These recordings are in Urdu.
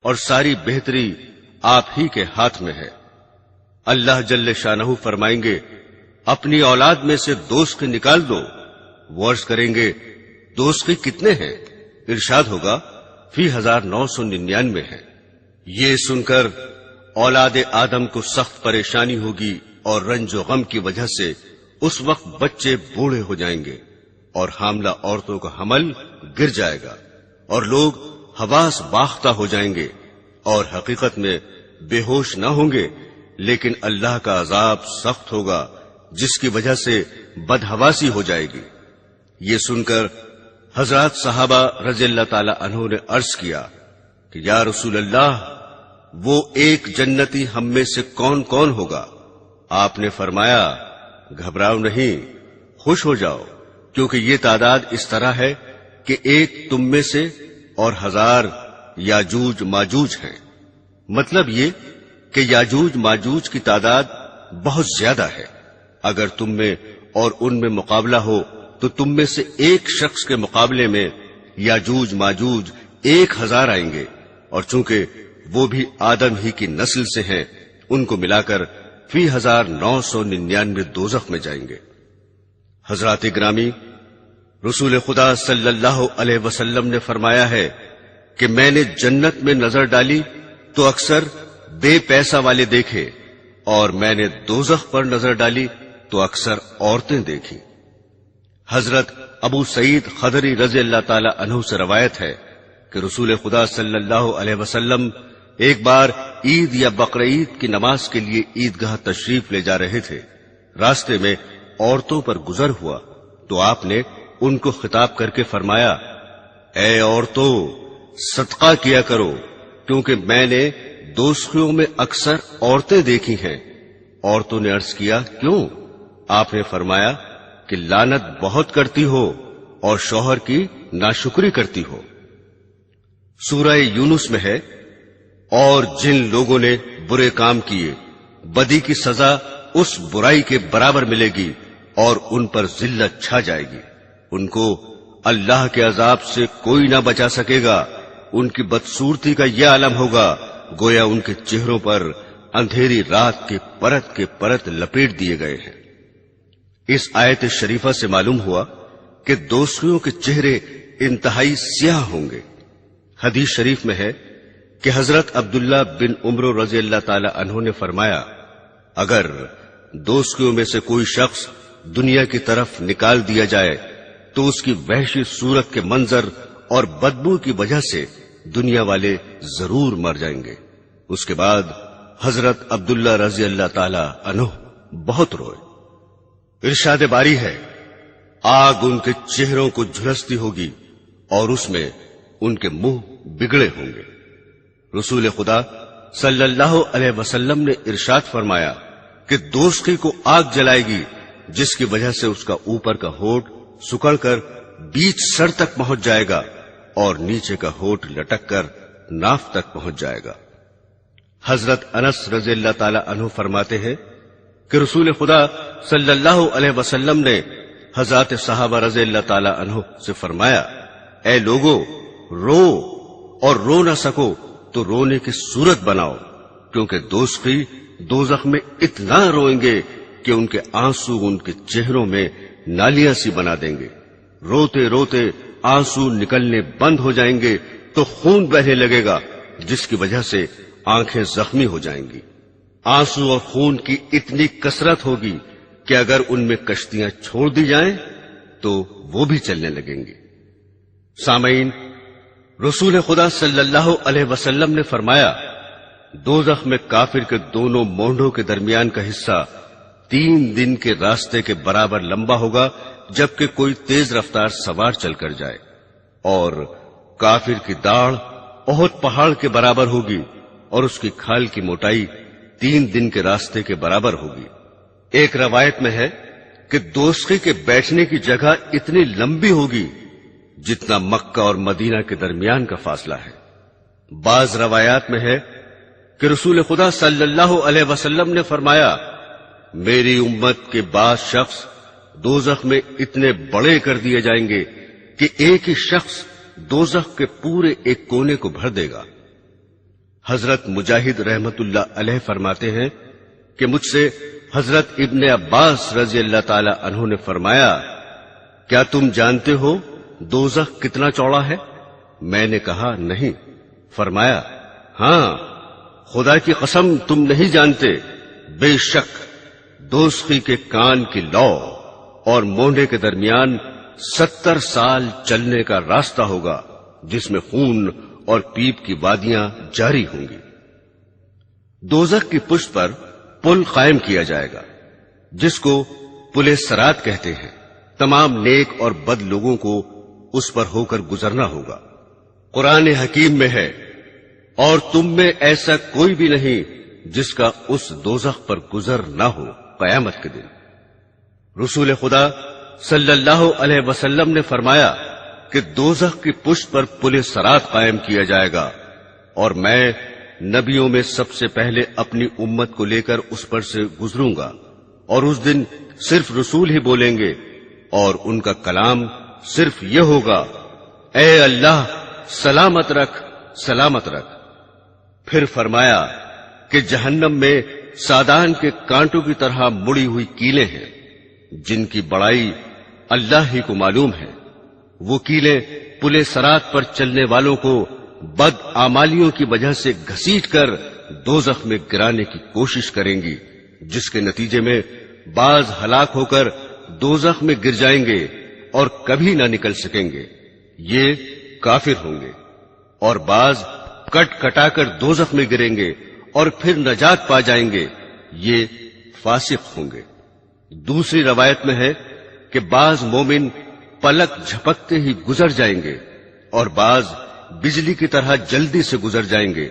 اور ساری بہتری آپ ہی کے ہاتھ میں ہے۔ اللہ جل شانہ فرمائیں گے اپنی اولاد میں سے دوست نکال دو۔ وہ عرض کریں گے دوست کتنے ہیں؟ ارشاد ہوگا فی 1999 ہے۔ یہ سن کر اولاد آدم کو سخت پریشانی ہوگی اور رنج و غم کی وجہ سے اس وقت بچے بوڑھے ہو جائیں گے اور حاملہ عورتوں کا حمل گر جائے گا اور لوگ حواس باختہ ہو جائیں گے اور حقیقت میں بے ہوش نہ ہوں گے، لیکن اللہ کا عذاب سخت ہوگا جس کی وجہ سے بدحواسی ہو جائے گی۔ یہ سن کر حضرات صحابہ رضی اللہ تعالی عنہ نے عرض کیا کہ یا رسول اللہ، وہ ایک جنتی ہم میں سے کون کون ہوگا؟ آپ نے فرمایا گھبراؤ نہیں، خوش ہو جاؤ، کیونکہ یہ تعداد اس طرح ہے کہ ایک تم میں سے اور 1000 یاجوج ماجوج ہیں۔ مطلب یہ کہ یاجوج ماجوج کی تعداد بہت زیادہ ہے۔ اگر تم میں اور ان میں مقابلہ ہو تو تم میں سے ایک شخص کے مقابلے میں یاجوج ماجوج 1000 آئیں گے، اور چونکہ وہ بھی آدم ہی کی نسل سے ہیں، ان کو ملا کر فی 1999 دوزخ میں جائیں گے۔ حضرات گرامی، رسول خدا صلی اللہ علیہ وسلم نے فرمایا ہے کہ میں نے جنت میں نظر ڈالی تو اکثر بے پیسہ والے دیکھے، اور میں نے دوزخ پر نظر ڈالی تو اکثر عورتیں دیکھی۔ حضرت ابو سعید خدری رضی اللہ تعالی عنہ سے روایت ہے کہ رسول خدا صلی اللہ علیہ وسلم ایک بار عید یا بقرعید کی نماز کے لیے عیدگاہ تشریف لے جا رہے تھے۔ راستے میں عورتوں پر گزر ہوا تو آپ نے ان کو خطاب کر کے فرمایا اے عورتوں، صدقہ کیا کرو، کیونکہ میں نے دوزخیوں میں اکثر عورتیں دیکھی ہیں۔ عورتوں نے عرض کیا کیوں؟ آپ نے فرمایا کہ لعنت بہت کرتی ہو اور شوہر کی ناشکری کرتی ہو۔ سورہ یونس میں ہے اور جن لوگوں نے برے کام کیے بدی کی سزا اس برائی کے برابر ملے گی اور ان پر ذلت چھا جائے گی، ان کو اللہ کے عذاب سے کوئی نہ بچا سکے گا۔ ان کی بدصورتی کا یہ عالم ہوگا گویا ان کے چہروں پر اندھیری رات کے پرت لپیٹ دیے گئے ہیں۔ اس آیت شریفہ سے معلوم ہوا کہ دوزخیوں کے چہرے انتہائی سیاہ ہوں گے۔ حدیث شریف میں ہے کہ حضرت عبداللہ بن عمر رضی اللہ تعالی عنہ نے فرمایا اگر دوزخیوں میں سے کوئی شخص دنیا کی طرف نکال دیا جائے تو اس کی وحشی صورت کے منظر اور بدبو کی وجہ سے دنیا والے ضرور مر جائیں گے۔ اس کے بعد حضرت عبداللہ رضی اللہ تعالی عنہ بہت روئے۔ ارشاد باری ہے آگ ان کے چہروں کو جھلستی ہوگی اور اس میں ان کے منہ بگڑے ہوں گے۔ رسول خدا صلی اللہ علیہ وسلم نے ارشاد فرمایا کہ دوزخی کو آگ جلائے گی جس کی وجہ سے اس کا اوپر کا ہونٹ سکڑ کر بیچ سر تک پہنچ جائے گا اور نیچے کا ہونٹ لٹک کر ناف تک پہنچ جائے گا۔ حضرت انس رضی اللہ تعالی عنہ فرماتے ہیں کہ رسول خدا صلی اللہ علیہ وسلم نے حضرات صحابہ رضی اللہ تعالی عنہ سے فرمایا اے لوگو، رو اور رو نہ سکو تو رونے کی صورت بناؤ، کیونکہ دوزخی دوزخ میں اتنا روئیں گے کہ ان کے آنسو ان کے چہروں میں نالیاں سی بنا دیں گے۔ روتے روتے آنسو نکلنے بند ہو جائیں گے تو خون بہنے لگے گا جس کی وجہ سے آنکھیں زخمی ہو جائیں گی۔ آنسو اور خون کی اتنی کثرت ہوگی کہ اگر ان میں کشتیاں چھوڑ دی جائیں تو وہ بھی چلنے لگیں گی۔ سامعین، رسول خدا صلی اللہ علیہ وسلم نے فرمایا دوزخ میں کافر کے دونوں مونڈوں کے درمیان کا حصہ 3 دن کے راستے کے برابر لمبا ہوگا جبکہ کوئی تیز رفتار سوار چل کر جائے، اور کافر کی داڑھ احد پہاڑ کے برابر ہوگی اور اس کی کھال کی موٹائی 3 دن کے راستے کے برابر ہوگی۔ ایک روایت میں ہے کہ دوزخی کے بیٹھنے کی جگہ اتنی لمبی ہوگی جتنا مکہ اور مدینہ کے درمیان کا فاصلہ ہے۔ بعض روایات میں ہے کہ رسول خدا صلی اللہ علیہ وسلم نے فرمایا میری امت کے بعض شخص دوزخ میں اتنے بڑے کر دیے جائیں گے کہ ایک ہی شخص دوزخ کے پورے ایک کونے کو بھر دے گا۔ حضرت مجاہد رحمت اللہ علیہ فرماتے ہیں کہ مجھ سے حضرت ابن عباس رضی اللہ تعالی عنہ نے فرمایا، کیا تم جانتے ہو دوزخ کتنا چوڑا ہے؟ میں نے کہا نہیں۔ فرمایا، ہاں، خدا کی قسم تم نہیں جانتے، بے شک دوزخی کے کان کی لو اور مونڈے کے درمیان 70 سال چلنے کا راستہ ہوگا، جس میں خون اور پیپ کی وادیاں جاری ہوں گی۔ دوزخ کی پشت پر پل قائم کیا جائے گا، جس کو پل صراط کہتے ہیں۔ تمام نیک اور بد لوگوں کو اس پر ہو کر گزرنا ہوگا۔ قرآن حکیم میں ہے، اور تم میں ایسا کوئی بھی نہیں جس کا اس دوزخ پر گزر نہ ہو قیامت کے دن۔ رسول خدا صلی اللہ علیہ وسلم نے فرمایا کہ دوزخ کی پشت پر پل صراط قائم کیا جائے گا، اور میں نبیوں میں سب سے پہلے اپنی امت کو لے کر اس پر سے گزروں گا، اور اس دن صرف رسول ہی بولیں گے، اور ان کا کلام صرف یہ ہوگا، اے اللہ سلامت رکھ، سلامت رکھ۔ پھر فرمایا کہ جہنم میں سادان کے کانٹوں کی طرح مڑی ہوئی کیلیں ہیں، جن کی بڑائی اللہ ہی کو معلوم ہے۔ وہ کیلیں پل صراط پر چلنے والوں کو بد اعمالیوں کی وجہ سے گھسیٹ کر دوزخ میں گرانے کی کوشش کریں گی، جس کے نتیجے میں بعض ہلاک ہو کر دوزخ میں گر جائیں گے اور کبھی نہ نکل سکیں گے، یہ کافر ہوں گے، اور بعض کٹ کٹا کر دوزخ میں گریں گے اور پھر نجات پا جائیں گے، یہ فاسق ہوں گے۔ دوسری روایت میں ہے کہ بعض مومن پلک جھپکتے ہی گزر جائیں گے، اور بعض بجلی کی طرح جلدی سے گزر جائیں گے،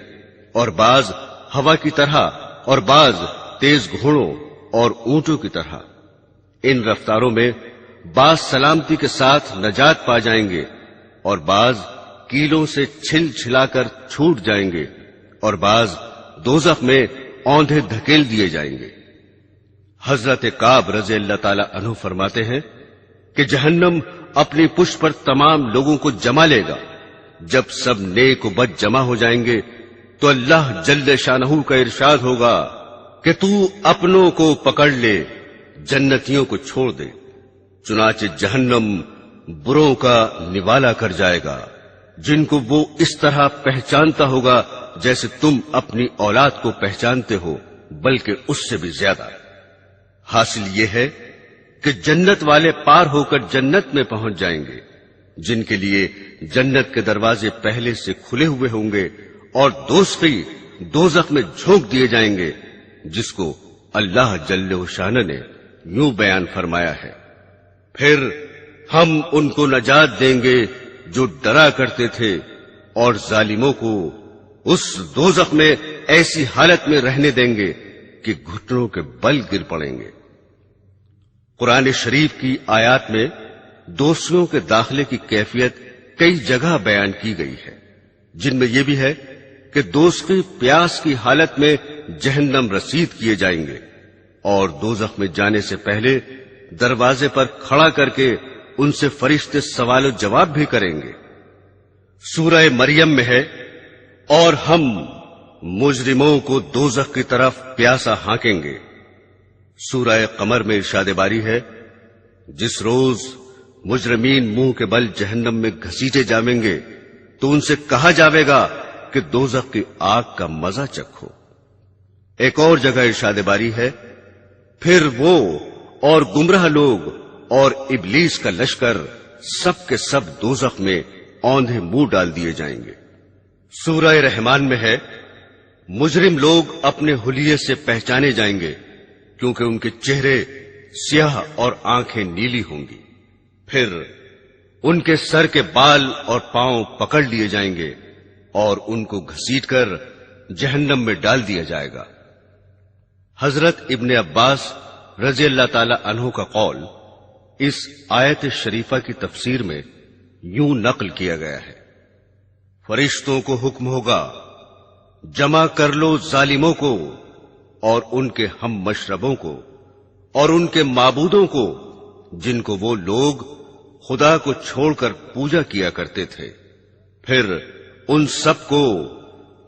اور بعض ہوا کی طرح، اور بعض تیز گھوڑوں اور اونٹوں کی طرح۔ ان رفتاروں میں بعض سلامتی کے ساتھ نجات پا جائیں گے، اور بعض کیلوں سے چھل چھلا کر چھوٹ جائیں گے، اور بعض دوزخ میں اوندھے دھکیل دیے جائیں گے۔ حضرت کعب رضی اللہ تعالی عنہ فرماتے ہیں کہ جہنم اپنی پشت پر تمام لوگوں کو جما لے گا۔ جب سب نیک و بد جمع ہو جائیں گے تو اللہ جل شانہ کا ارشاد ہوگا کہ تو اپنوں کو پکڑ لے، جنتیوں کو چھوڑ دے۔ چنانچہ جہنم بروں کا نوالا کر جائے گا، جن کو وہ اس طرح پہچانتا ہوگا جیسے تم اپنی اولاد کو پہچانتے ہو، بلکہ اس سے بھی زیادہ۔ حاصل یہ ہے کہ جنت والے پار ہو کر جنت میں پہنچ جائیں گے، جن کے لیے جنت کے دروازے پہلے سے کھلے ہوئے ہوں گے، اور دوزخی دوزخ میں جھونک دیے جائیں گے، جس کو اللہ جل شانہ نے یوں بیان فرمایا ہے، پھر ہم ان کو نجات دیں گے جو ڈرا کرتے تھے، اور ظالموں کو اس دوزخ میں ایسی حالت میں رہنے دیں گے کہ گھٹنوں کے بل گر پڑیں گے۔ قرآن شریف کی آیات میں دوزخیوں کے داخلے کی کیفیت کئی جگہ بیان کی گئی ہے، جن میں یہ بھی ہے کہ دوزخی پیاس کی حالت میں جہنم رسید کیے جائیں گے، اور دوزخ میں جانے سے پہلے دروازے پر کھڑا کر کے ان سے فرشتے سوال و جواب بھی کریں گے۔ سورہ مریم میں ہے، اور ہم مجرموں کو دوزخ کی طرف پیاسا ہانکیں گے۔ سورہ قمر میں ارشاد باری ہے، جس روز مجرمین منہ کے بل جہنم میں گھسیٹے جائیں گے تو ان سے کہا جاوے گا کہ دوزخ کی آگ کا مزہ چکھو۔ ایک اور جگہ ارشاد باری ہے، پھر وہ اور گمراہ لوگ اور ابلیس کا لشکر سب کے سب دوزخ میں اوندھے منہ ڈال دیے جائیں گے۔ سورہ رحمان میں ہے، مجرم لوگ اپنے حلیے سے پہچانے جائیں گے، کیونکہ ان کے چہرے سیاہ اور آنکھیں نیلی ہوں گی۔ پھر ان کے سر کے بال اور پاؤں پکڑ لیے جائیں گے، اور ان کو گھسیٹ کر جہنم میں ڈال دیا جائے گا۔ حضرت ابن عباس رضی اللہ تعالی عنہ کا قول اس آیت شریفہ کی تفسیر میں یوں نقل کیا گیا ہے، فرشتوں کو حکم ہوگا، جمع کر لو ظالموں کو اور ان کے ہم مشربوں کو اور ان کے معبودوں کو، جن کو وہ لوگ خدا کو چھوڑ کر پوجا کیا کرتے تھے، پھر ان سب کو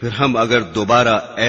پھر ہم اگر دوبارہ ایسا